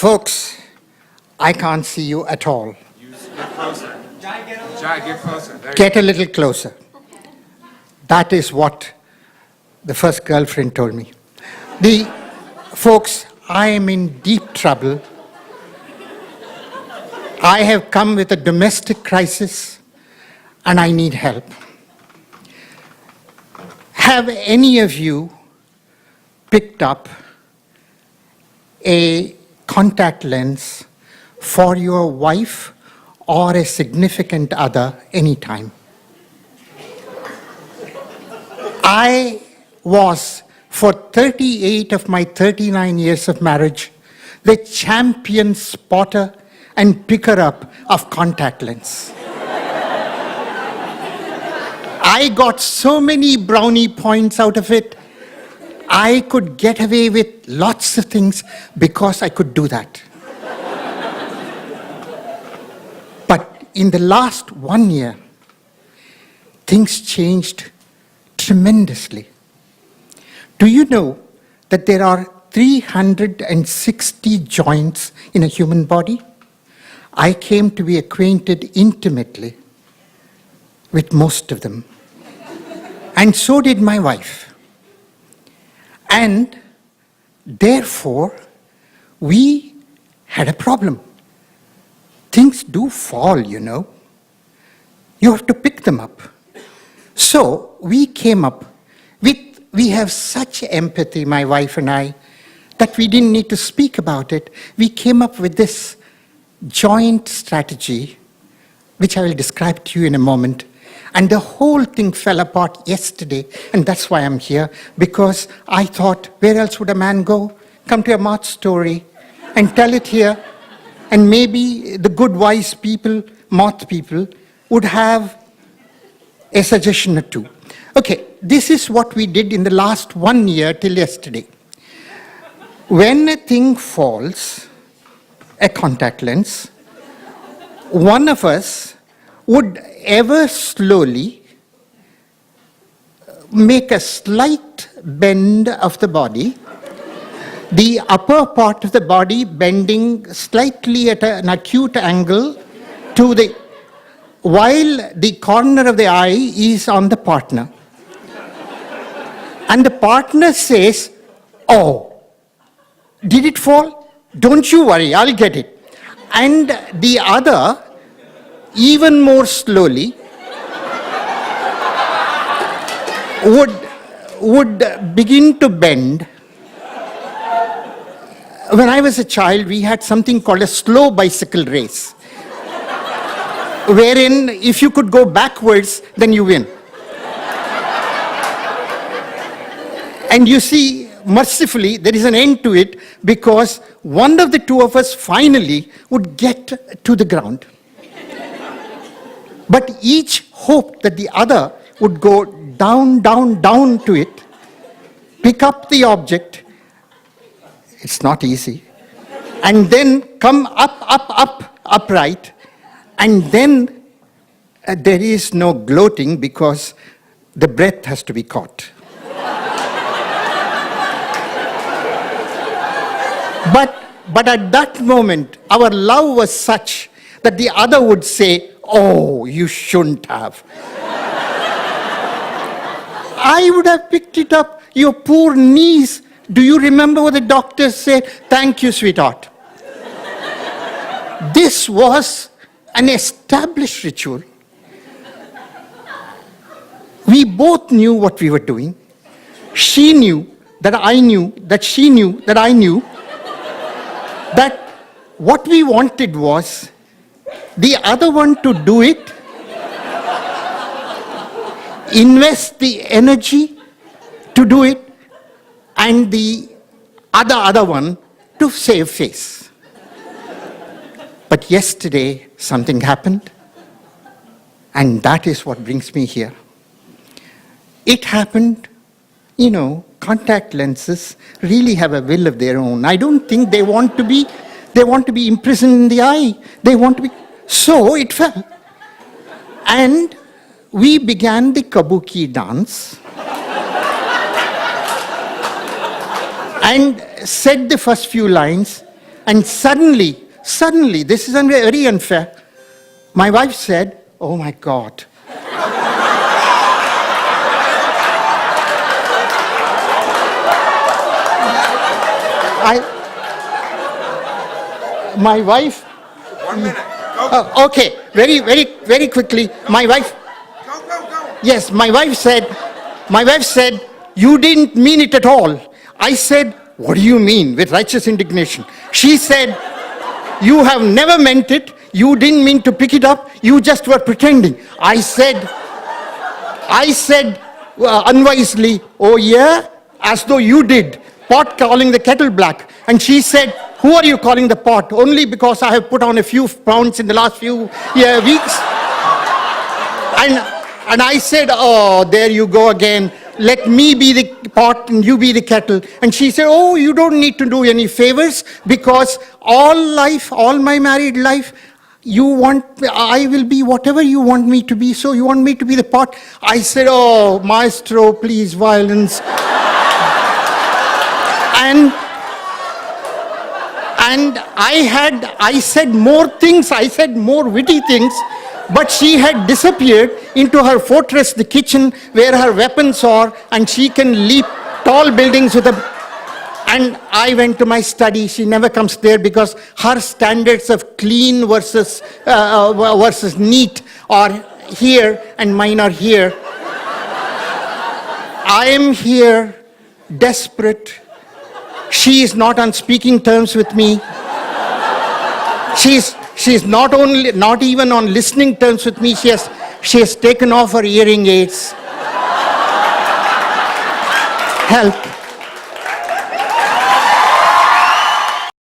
Folks, I can't see you at all. Get closer. Jai, get closer. Get a little closer. That is what the first girlfriend told me. Folks, I am in deep trouble. I have come with a domestic crisis and I need help. Have any of you picked up a contact lens for your wife or a significant other anytime? I was, for 38 of my 39 years of marriage, the champion spotter and picker up of contact lens. I got so many brownie points out of it. I could get away with lots of things because I could do that. But in the last 1 year, things changed tremendously. Do you know that there are 360 joints in a human body? I came to be acquainted intimately with most of them. And so did my wife. And therefore, we had a problem. Things do fall, you know. You have to pick them up. So we came up with, we have such empathy, my wife and I, that we didn't need to speak about it. We came up with this joint strategy, which I will describe to you in a moment. And the whole thing fell apart yesterday, and that's why I'm here, because I thought, where else would a man go? Come to a moth story and tell it here, and maybe the good, wise people, moth people, would have a suggestion or two. Okay, this is what we did in the last 1 year till yesterday. When a thing falls, a contact lens, one of us would ever slowly make a slight bend of the body, the upper part of the body bending slightly at an acute angle to the, while the corner of the eye is on the partner. And the partner says, "Oh, did it fall? Don't you worry, I'll get it." And the other, even more slowly, would begin to bend. When I was a child, we had something called a slow bicycle race, wherein if you could go backwards, then you win. And you see, mercifully, there is an end to it because one of the two of us finally would get to the ground. But each hoped that the other would go down, down, down to it, pick up the object. It's not easy. And then come up, upright. And then there is no gloating because the breath has to be caught. But at that moment, our love was such that the other would say, "Oh, you shouldn't have." I would have picked it up. Your poor knees. Do you remember what the doctor said? "Thank you, sweetheart." This was an established ritual. We both knew what we were doing. She knew that I knew, that she knew that I knew, that what we wanted was the other one to do it, invest the energy to do it, and the other one to save face. But yesterday, something happened, and that is what brings me here. It happened, you know, contact lenses really have a will of their own. I don't think they want to be imprisoned in the eye. They want to be. So it fell. And we began the kabuki dance and said the first few lines, And suddenly, this is very unfair. My wife said, "Oh my God." My wife, 1 minute. Go. okay, very quickly. My wife, Go. yes, my wife said, "You didn't mean it at all." I said, "What do you mean?" with righteous indignation. She said, "You have never meant it. You didn't mean to pick it up. You just were pretending." I said unwisely, "Oh yeah?" As though you did. Pot calling the kettle black. And she said, "Who are you calling the pot? Only because I have put on a few pounds in the last few weeks?" And I said, "Oh, there you go again. Let me be the pot and you be the kettle." And she said, "Oh, you don't need to do any favors because all my married life, I will be whatever you want me to be. So you want me to be the pot?" I said, "Oh, maestro, please, violence." And I said more things, I said more witty things, but she had disappeared into her fortress, the kitchen, where her weapons are, and she can leap tall buildings with a... And I went to my study. She never comes there because her standards of clean versus neat are here, and mine are here. I am here, desperate. She is not on speaking terms with me. She's not even on listening terms with me. She has taken off her hearing aids. Help.